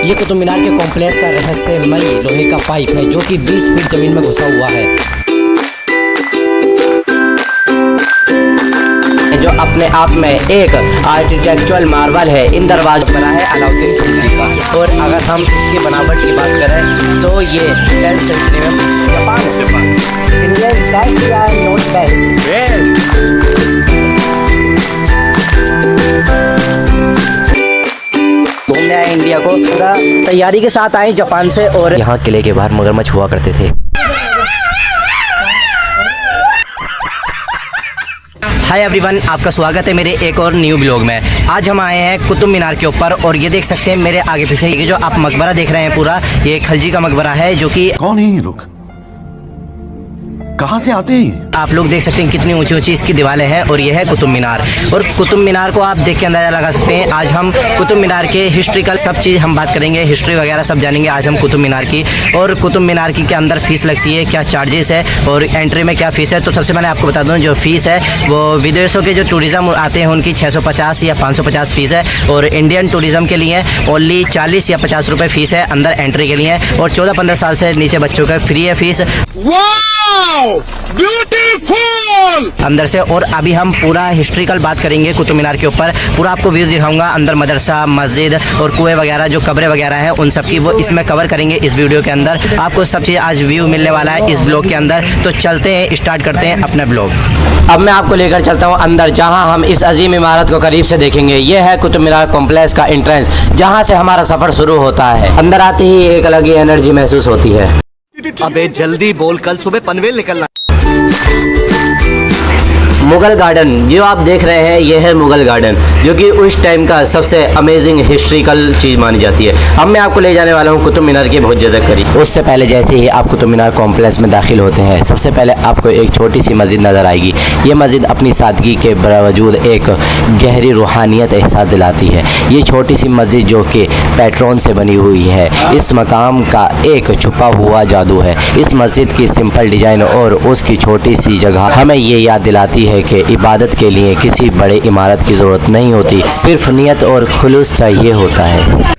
ये कुतुब मीनार के कॉम्प्लेक्स का रहस्यमयी लोहे का पाइप है जो कि 20 फीट जमीन में घुसा हुआ है, जो अपने आप में एक आर्किटेक्चुरल मार्वल है। इन दरवाज़ों बना है अलाउद्दीन खिलजी का। और अगर हम इसकी बनावट की बात करें तो ये 10th सेंचुरी में जापान इंडिया इज बेस्ट या नॉट बेस्ट? घूमने आए इंडिया को, पूरा तैयारी के साथ आए जापान से। और यहाँ किले के बाहर मगरमच्छ हुआ करते थे। हाय एवरीवन, आपका स्वागत है मेरे एक और न्यू ब्लॉग में। आज हम आए हैं कुतुब मीनार के ऊपर और ये देख सकते हैं मेरे आगे पीछे ये जो आप मकबरा देख रहे हैं पूरा, ये खिलजी का मकबरा है। जो कि कौन है ये लोग, कहाँ से आते हैं? आप लोग देख सकते हैं कितनी ऊंची ऊंची इसकी दीवारें हैं। और ये है कुतुब मीनार। और कुतुब मीनार को आप देख के अंदाजा लगा सकते हैं। आज हम कुतुब मीनार के हिस्ट्रिकल सब चीज़ हम बात करेंगे, हिस्ट्री वगैरह सब जानेंगे आज हम कुतुब मीनार की। और कुतुब मीनार की के अंदर फीस लगती है, क्या चार्जेस है और एंट्री में क्या फ़ीस है। तो सबसे पहले आपको बता दूँ, जो फ़ीस है वो विदेशों के जो टूरिज़्म आते हैं उनकी 650 या 550 फ़ीस है। और इंडियन टूरिज़्म के लिए ओनली 40 या 50 रुपये फ़ीस है अंदर एंट्री के लिए। और 14-15 साल से नीचे बच्चों का फ्री है फ़ीस अंदर से। और अभी हम पूरा हिस्ट्रिकल बात करेंगे कुतुब मीनार के ऊपर, पूरा आपको व्यू दिखाऊंगा। अंदर मदरसा, मस्जिद और कुएं वगैरह जो कब्रें वगैरह हैं उन सब की वो इसमें कवर करेंगे इस वीडियो के अंदर। आपको सब चीज़ आज व्यू मिलने वाला है इस ब्लॉग के अंदर। तो चलते हैं, स्टार्ट करते हैं अपना ब्लॉग। अब मैं आपको लेकर चलता हूँ अंदर, जहाँ हम इस अजीम इमारत को करीब से देखेंगे। ये है कुतुब मीनार कॉम्प्लेक्स का एंट्रेंस, जहाँ से हमारा सफ़र शुरू होता है। अंदर आते ही एक अलग ही एनर्जी महसूस होती है। अबे जल्दी बोल, कल सुबह पनवेल निकलना। मुगल गार्डन जो आप देख रहे हैं, ये है मुगल गार्डन, जो कि उस टाइम का सबसे अमेजिंग हिस्ट्रिकल चीज़ मानी जाती है। अब मैं आपको ले जाने वाला हूँ कुतुब मीनार के बहुत ज़्यादा करीब। उससे पहले जैसे ही आप कुतुब मीनार कॉम्प्लेक्स में दाखिल होते हैं, सबसे पहले आपको एक छोटी सी मस्जिद नज़र आएगी। ये मस्जिद अपनी सादगी के बावजूद एक गहरी रूहानियत एहसास दिलाती है। ये छोटी सी मस्जिद जो कि पेट्रोन से बनी हुई है, इस मकाम का एक छुपा हुआ जादू है। इस मस्जिद की सिंपल डिज़ाइन और उसकी छोटी सी जगह हमें ये याद दिलाती है कि इबादत के लिए किसी बड़े इमारत की ज़रूरत नहीं होती, सिर्फ नियत और खुलूस चाहिए होता है।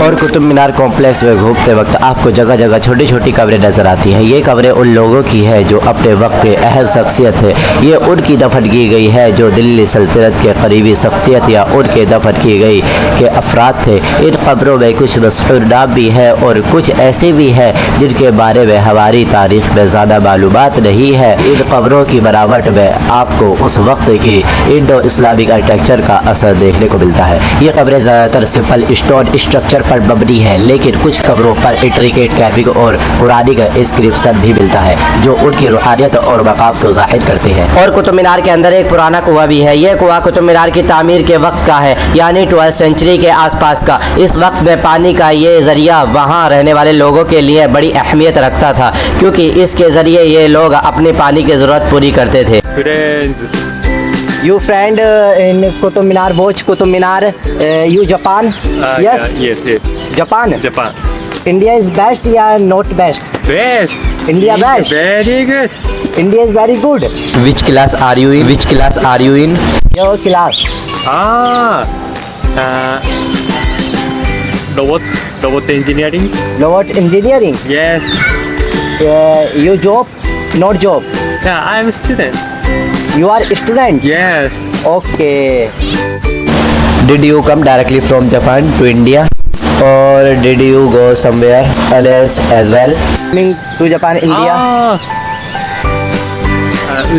और कुतुब मीनार कॉम्प्लेक्स में घूमते वक्त आपको जगह जगह छोटी छोटी कब्रें नज़र आती हैं। ये कब्रें उन लोगों की है जो अपने वक्त के अहम शख्सियत है। ये उनकी दफन की गई है जो दिल्ली सल्तनत के करीबी शख्सियत या उनके दफन की गई के अफराद थे। इन कब्रों में कुछ मशहूर नाम भी है और कुछ ऐसे भी है जिनके बारे में हमारी तारीख में ज़्यादा मालूमात नहीं है। इन कब्रों की बनावट में आपको उस वक्त की इंडो इस्लामिक आर्किटेक्चर का असर देखने को मिलता है। ये कब्रें ज़्यादातर सिंपल स्टोन स्ट्रक्चर पर मबनी है, लेकिन कुछ कब्रों पर इंट्रिकेट कैविंग और कुरानिक इंस्क्रिप्शन भी मिलता है जो उनकी रूहानियत और मकाम को जाहिर करते हैं। और कुतुब मीनार के अंदर एक पुराना कुआं भी है। यह कुआं कुतुब मीनार की तामीर के वक्त का है, यानी 12th सेंचुरी के आसपास का। इस वक्त में पानी का ये जरिया वहाँ रहने वाले लोगों के लिए बड़ी अहमियत रखता था, क्योंकि इसके ज़रिए ये लोग अपनी पानी की ज़रूरत पूरी करते थे। You friend in Qutub Minar, watch Qutub Minar. You Japan? Yes. Yes. Japan. Japan. India is best या not best? Best. India best. Very good. India is very good. Which class are you in? Which class are you in? Your class. Robot engineering. Robot engineering. Yes. You job? Not job. Yeah, I am a student. You are a student. Yes. Okay. Did you come directly from Japan to India, or did you go somewhere else as well? Coming to Japan, India.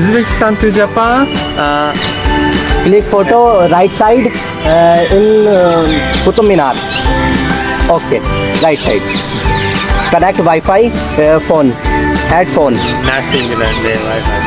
Uzbekistan to Japan. Click photo right side in Qutub Minar. Okay, right side. Connect Wi-Fi, phone, headphone. Nothing than the Wi-Fi.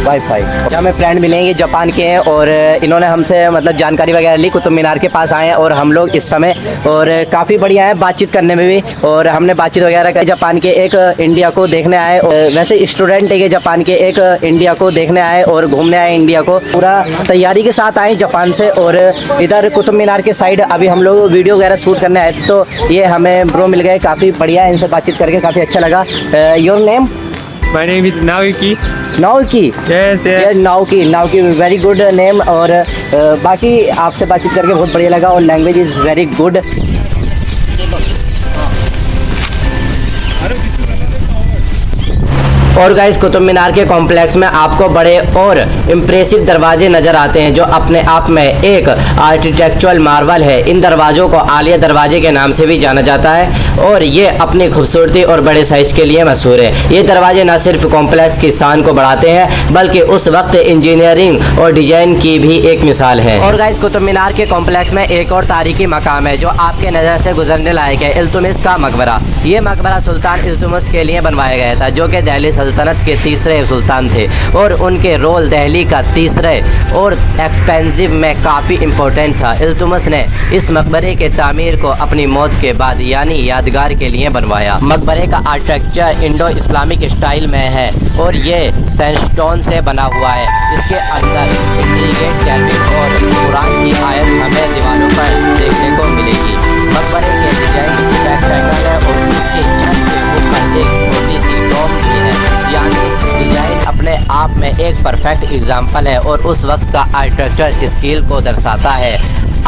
Wifi. हमें friend मिलेंगे Japan के हैं और इन्होंने हमसे मतलब जानकारी वगैरह ली। कुतुब मीनार के पास आए हैं और हम लोग इस समय, और काफ़ी बढ़िया है बातचीत करने में भी। और हमने बातचीत वगैरह की। जापान के एक इंडिया को देखने आए, वैसे स्टूडेंट है जापान के, एक इंडिया को देखने आए और घूमने आए इंडिया को। पूरा तैयारी के साथ आए जापान से। और इधर कुतुब मीनार के साइड अभी हम लोग वीडियो वगैरह शूट करने आए, तो ये हमें ब्रो मिल गए। काफ़ी बढ़िया है, इनसे बातचीत करके काफ़ी अच्छा लगा। Your name? My name is Naoki. Naoki. Yes, ये yes. Naoki very good name. और बाकी आपसे बातचीत करके बहुत बढ़िया लगा और लैंग्वेज इज़ वेरी गुड। और गाइस कुतुब मीनार के कॉम्प्लेक्स में आपको बड़े और इम्प्रेसिव दरवाजे नज़र आते हैं जो अपने आप में एक आर्किटेक्चुरल मार्वल है। इन दरवाज़ों को आलिया दरवाजे के नाम से भी जाना जाता है और ये अपनी खूबसूरती और बड़े साइज़ के लिए मशहूर है। ये दरवाजे न सिर्फ कॉम्प्लेक्स की शान को बढ़ाते हैं बल्कि उस वक्त इंजीनियरिंग और डिजाइन की भी एक मिसाल है। और गाइस कुतुब मीनार के कॉम्प्लेक्स में एक और तारीखी मकाम है जो आपके नज़र से गुजरने लायक है, इल्तुतमिश का मकबरा। ये मकबरा सुल्तान इल्तुतमिश के लिए बनवाया गया था जो कि दिल्ली सल्तनत के तीसरे सुल्तान थे और उनके रोल दिल्ली का तीसरे और एक्सपेंसिव में काफ़ी इम्पोर्टेंट था। इल्तुतमिश ने इस मकबरे के तामीर को अपनी मौत के बाद यानी यादगार के लिए बनवाया। मकबरे का आर्किटेक्चर इंडो इस्लामिक स्टाइल में है और ये सैंडस्टोन से बना हुआ है। इसके अंदर इंट्रीगेट कैल्विन और कुरान की आयत हमें दीवारों पर देखने को मिलेगी। मकबरे के डिजाइन रेक्टेंगल है और इसकी छत के ऊपर एक छोटी सी डोम भी है, यानी डिजाइन अपने आप में एक परफेक्ट एग्जाम्पल है और उस वक्त का आर्किटेक्चर स्किल को दर्शाता है।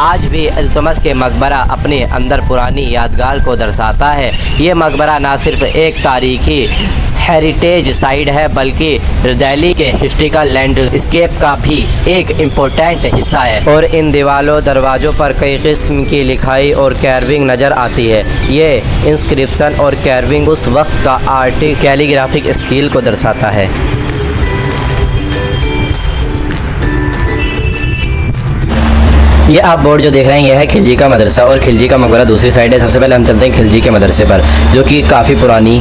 आज भी इल्तुतमिश के मकबरा अपने अंदर पुरानी यादगार को दर्शाता है। ये मकबरा ना सिर्फ एक तारीखी हेरिटेज साइट है बल्कि दिल्ली के हिस्ट्रिकल लैंडस्केप का भी एक इम्पोर्टेंट हिस्सा है। और इन दीवारों दरवाज़ों पर कई किस्म की लिखाई और कैरविंग नज़र आती है। ये इंस्क्रिप्शन और कैरविंग उस वक्त का आर्टिक कैलीग्राफिक स्किल को दर्शाता है। ये आप बोर्ड जो देख रहे हैं ये है खिलजी का मदरसा और खिलजी का मकबरा दूसरी साइड है। सबसे पहले हम चलते हैं खिलजी के मदरसे पर जो कि काफ़ी पुरानी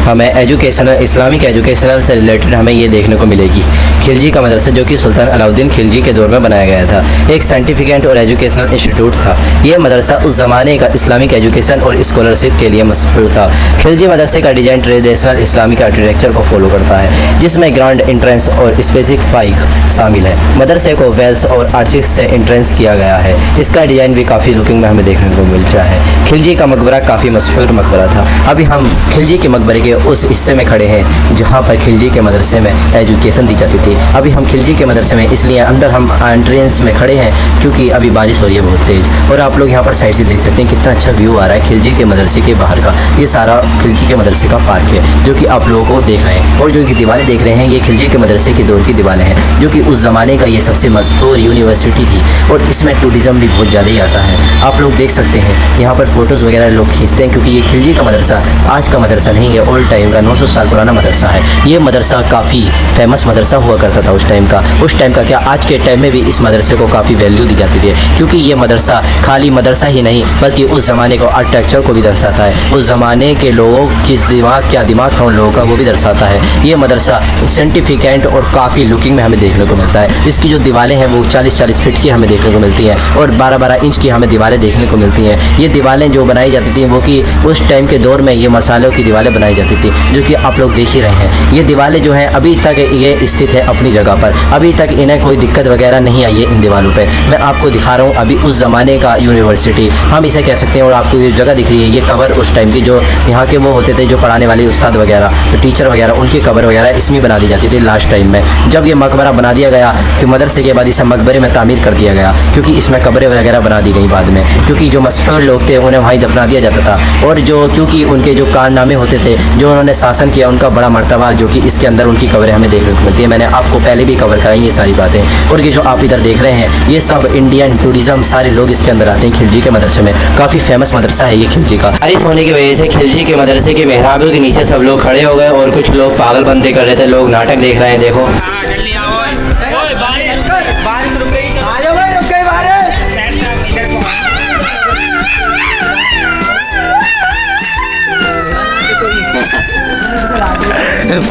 हमें एजुकेशनल इस्लामिक एजुकेशनल से रिलेटेड हमें ये देखने को मिलेगी। खिलजी का मदरसा जो कि सुल्तान अलाउद्दीन खिलजी के दौर में बनाया गया था, एक साइंटिफिक और एजुकेशनल इंस्टीट्यूट था। ये मदरसा उस ज़माने का इस्लामिक एजुकेशन और स्कॉलरशिप के लिए मशहूर था। खिलजी मदरसे का डिज़ाइन ट्रेडिशनल इस्लामिक आर्किटेक्चर को फॉलो करता है जिसमें ग्रांड एंट्रेंस और स्पेसिफिक फाइक शामिल है। मदरसे को वेल्स और आर्चिस से एंट्रेंस किया गया है। इसका डिज़ाइन भी काफ़ी लुकिंग में हमें देखने को मिलता है। खिलजी का मकबरा काफ़ी मशहूर मकबरा था। अभी हम खिलजी के मकबरे के उस हिस्से में खड़े हैं जहाँ पर खिलजी के मदरसे में एजुकेशन दी जाती थी। अभी हम खिलजी के मदरसे में इसलिए अंदर हम एंट्रेंस में खड़े हैं क्योंकि अभी बारिश हो रही है बहुत तेज़ और आप लोग यहाँ पर साइड से देख सकते हैं कितना अच्छा व्यू आ रहा है खिलजी के मदरसे के बाहर का। ये सारा खिलजी के मदरसे का पार्क है जो कि आप लोगों को देख रहे हैं और जो कि दीवारें देख रहे हैं ये खिलजी के मदरसे के दौर की दीवारें हैं जो कि उस ज़माने का ये सबसे मशहूर यूनिवर्सिटी थी और इसमें टूरिज़्म भी बहुत ज़्यादा ही आता है। आप लोग देख सकते हैं यहाँ पर फ़ोटोज़ वगैरह लोग खींचते हैं क्योंकि ये खिलजी का मदरसा आज का मदरसा नहीं है, ओल्ड टाइम का 900 साल पुराना मदरसा है। ये मदरसा काफ़ी फेमस मदरसा हुआ करता था उस टाइम का क्या आज के टाइम में भी इस मदरसे को काफ़ी वैल्यू दी जाती थी क्योंकि ये मदरसा खाली मदरसा ही नहीं बल्कि उस ज़माने को आर्किटेक्चर को भी दर्शाता है। उस ज़माने के लोगों किस दिमाग था उन लोगों का वो भी दर्शाता है। ये मदरसा साइंटिफिकेंट और काफ़ी लुकिंग में हमें देखने को मिलता है। इसकी जो दीवारें हैं वो 40-40 फीट की हमें देखने को मिलती हैं और 12-12 इंच की हमें दीवारें देखने को मिलती हैं। ये दीवारें जो बनाई जाती थी वो कि उस टाइम के दौर में ये मसालों की दीवारें बनाई जाती थी जो कि आप लोग देख ही रहे हैं। ये दीवारें जो हैं अभी तक ये स्थित है अपनी जगह पर, अभी तक इन्हें कोई दिक्कत वगैरह नहीं आई है इन दीवारों पे। मैं आपको दिखा रहा हूँ अभी उस ज़माने का यूनिवर्सिटी हम इसे कह सकते हैं। और आपको ये जगह दिख रही है ये कवर उस टाइम की जो यहाँ के वो होते थे जो पढ़ाने वाले उस्ताद वगैरह जो टीचर वगैरह उनकी कवर वगैरह इसमें बना दी जाती थी लास्ट टाइम में। जब ये मकबरा बना दिया गया कि मदरसे के बाद इसे मकबरे में तामीर कर दिया गया क्योंकि इसमें कब्रें वगैरह बना दी गई बाद में क्योंकि जो मशहूर लोग थे उन्हें वहीं दफना दिया जाता था और जो क्योंकि उनके जो कारनामे होते थे जो उन्होंने शासन किया उनका बड़ा मर्तबा जो कि इसके अंदर उनकी कब्रें हमें देखने को मिलती है। मैंने आपको पहले भी कवर कराई ये सारी बातें। और ये जो आप इधर देख रहे हैं ये सब इंडियन टूरिज्म सारे लोग इसके अंदर आते हैं खिलजी के मदरसे में। काफ़ी फेमस मदरसा है ये खिलजी का। बारिश होने की वजह से खिलजी के मदरसे के मेहराबों के नीचे सब लोग खड़े हो गए और कुछ लोग पागल बंदे कर रहे थे, लोग नाटक देख रहे हैं। देखो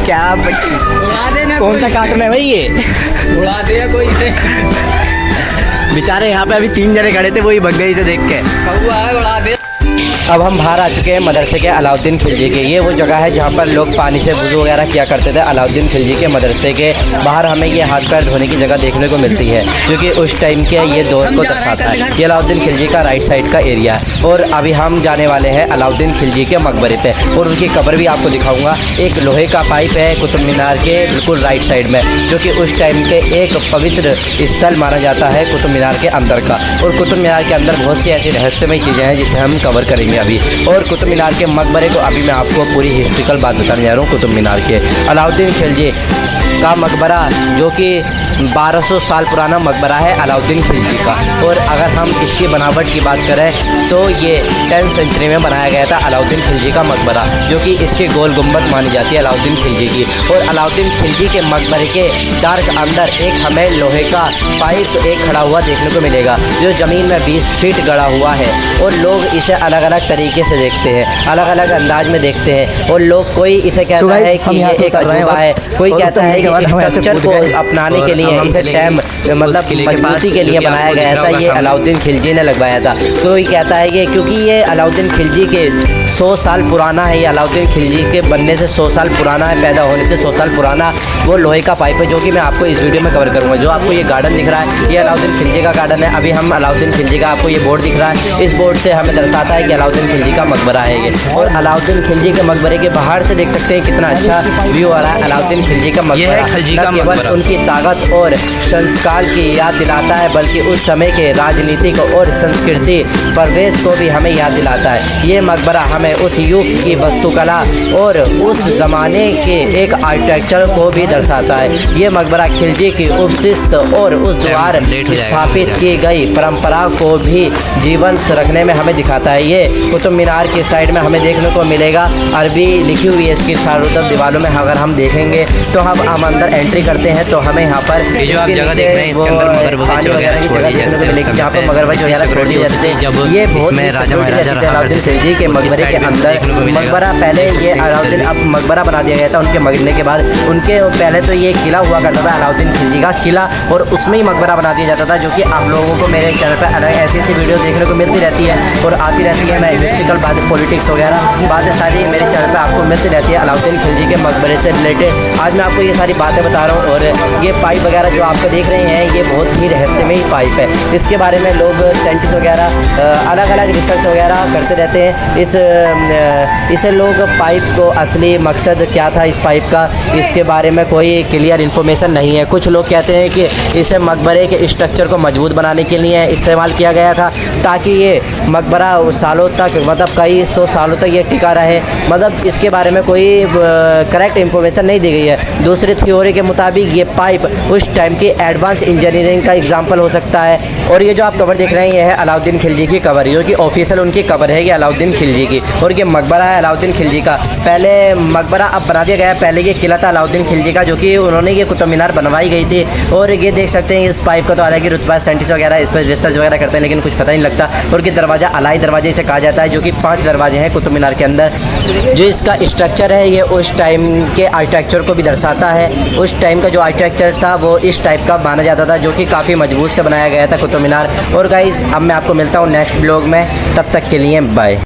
क्या उड़ा देना, कौन सा कार्टून है भाई ये? उड़ा दे कोई से। बेचारे यहाँ पे अभी 3 जने खड़े थे वही भग गए इसे देख के। उड़ा दे। अब हम बाहर आ चुके हैं मदरसे के अलाउद्दीन खिलजी के। ये वो जगह है जहाँ पर लोग पानी से वुज़ू वगैरह किया करते थे। अलाउद्दीन खिलजी के मदरसे के बाहर हमें ये हाथ पैर धोने की जगह देखने को मिलती है, जो कि उस टाइम के ये दौर को दर्शाता है। ये अलाउद्दीन खिलजी का राइट साइड का एरिया है। और अभी हम जाने वाले हैं अलाउद्दीन खिलजी के मकबरे पे और उनकी कब्र भी आपको दिखाऊंगा। एक लोहे का पाइप है कुतुब मीनार के बिल्कुल राइट साइड में, जो कि उस टाइम के एक पवित्र स्थल माना जाता है कुतुब मीनार के अंदर का। और कुतुब मीनार के अंदर बहुत सी ऐसी रहस्यमय चीज़ें हैं जिसे हम कवर करेंगे अभी। और कुतुब मीनार के मकबरे को अभी मैं आपको पूरी हिस्ट्रिकल बात बताने जा रहा हूँ। कुतुब मीनार के अलाउद्दीन खिलजी का मकबरा, जो कि 1200 साल पुराना मकबरा है अलाउद्दीन खिलजी का। और अगर हम इसकी बनावट की बात करें तो ये 10th सेंचुरी में बनाया गया था अलाउद्दीन खिलजी का मकबरा, जो कि इसके गोल गुंबद मानी जाती है अलाउद्दीन खिलजी की। और अलाउद्दीन खिलजी के मकबरे के डार्क अंदर एक हमें लोहे का पाइप एक खड़ा हुआ देखने को मिलेगा, जो ज़मीन में 20 फीट गड़ा हुआ है। और लोग इसे अलग अलग तरीके से देखते हैं, अलग अलग अंदाज में देखते हैं। और लोग कोई इसे कहता है कि ये एक अजूबा है, कोई कहता है कि स्ट्रक्चर को अपनाने के लिए इसे टैम मतलब मजबूती के लिए बनाया गया था, ये अलाउद्दीन खिलजी ने लगवाया था। कोई कहता है कि क्योंकि ये अलाउद्दीन खिलजी के 100 साल पुराना है, ये अलाउद्दीन खिलजी के बनने से 100 साल पुराना है, पैदा होने से 100 साल पुराना वो लोहे का पाइप है, जो कि मैं आपको इस वीडियो में कवर करूँगा। जो आपको ये गार्डन दिख रहा है ये अलाउद्दीन खिलजी का गार्डन है। अभी हम अलाउद्दीन खिलजी का, आपको ये बोर्ड दिख रहा है, इस बोर्ड से हमें दर्शाता है कि अलाउद्दीन खिलजी का मकबरा है ये। और अलाउद्दीन खिलजी के मकबरे के बाहर से देख सकते हैं कितना अच्छा व्यू आ रहा है। अलाउद्दीन खिलजी का मकबरा उनकी ताकत और संस्कार की याद दिलाता है, बल्कि उस समय के राजनीतिक और संस्कृति प्रवेश को भी हमें याद दिलाता है। ये मकबरा हमें उस युग की वास्तुकला और उस ज़माने के एक आर्किटेक्चर को भी दर्शाता है। ये मकबरा खिलजी की उपशिष्ट और उस द्वारा स्थापित की गई परंपरा को भी जीवंत रखने में हमें दिखाता है। ये कुतुब मीनार की साइड में हमें देखने को मिलेगा, अरबी लिखी हुई है इसकी चारों तरफ दीवारों में। अगर हम देखेंगे तो हम अंदर एंट्री करते हैं तो हमें यहाँ पर पानी वगैरह की जगह देखने को मिलेगी, जहाँ पर मगरमच्छ वगैरह छोड़ दिए जाते थे। ये बहुत अलाउद्दीन खिलजी के मकबरे के अंदर मकबरा, पहले ये अलाउद्दीन अब मकबरा बना दिया गया था उनके मरने के बाद। उनके पहले तो ये किला हुआ करता था अलाउद्दीन खिलजी का किला, और उसमें ही मकबरा बना दिया जाता था, जो कि आप लोगों को मेरे चैनल पर अलग ऐसी वीडियो देखने को मिलती रहती है और आती रहती है। मैं हिस्ट्रिकल बातें, पॉलिटिक्स वगैरह बातें सारी मेरे चैनल पर आपको मिलती रहती है अलाउद्दीन खिलजी के मकबरे से रिलेटेड। आज मैं आपको ये सारी बातें बता रहा हूँ। और ये पाइप वगैरह जो आपको देख रहे हैं ये बहुत ही रहस्यमयी पाइप है। इसके बारे में लोग साइंटिस्ट वगैरह अलग अलग रिसर्च वगैरह करते रहते हैं। इसे लोग पाइप को असली मकसद क्या था इस पाइप का, इसके बारे में कोई क्लियर इन्फॉर्मेशन नहीं है। कुछ लोग कहते हैं कि इसे मकबरे के स्ट्रक्चर को मजबूत बनाने के लिए इस्तेमाल किया गया था, ताकि ये मकबरा सालों तक, मतलब कई 100 सालों तक ये टिका रहे। मतलब इसके बारे में कोई करेक्ट इन्फॉर्मेशन नहीं दी गई है। दूसरी थ्योरी के मुताबिक ये पाइप उस टाइम की एडवांस इंजीनियरिंग का एग्जाम्पल हो सकता है। और ये जो आप कवर देख रहे हैं ये है अलाउद्दीन खिलजी की कवर, जो कि ऑफिशियल उनकी कवर है ये अलाउद्दीन खिलजी की। और ये मकबरा है अलाउद्दीन खिलजी का। पहले मकबरा अब बना दिया गया है, पहले ये किला था अलाउद्दीन खिलजी का, जो कि उन्होंने ये कुतुब मीनार बनवाई गई थी। और ये देख सकते हैं इस पाइप का तो अलग ही रुतबा, साइंटिस्ट वगैरह इस पर रिसर्च वगैरह करते हैं लेकिन कुछ पता नहीं लगता। और ये दरवाज़ा अलाई दरवाजे से कहा जाता है, जो कि 5 दरवाजे हैं कुतुब मीनार के अंदर। जो इसका स्ट्रक्चर है ये उस टाइम के आर्किटेक्चर को भी दर्शाता है। उस टाइम का जो आर्किटेक्चर था वो इस टाइप का माना जाता था, जो कि काफ़ी मजबूत से बनाया गया था कुतुब मीनार। और गाइस अब मैं आपको मिलता हूँ नेक्स्ट ब्लॉग में, तब तक के लिए बाय।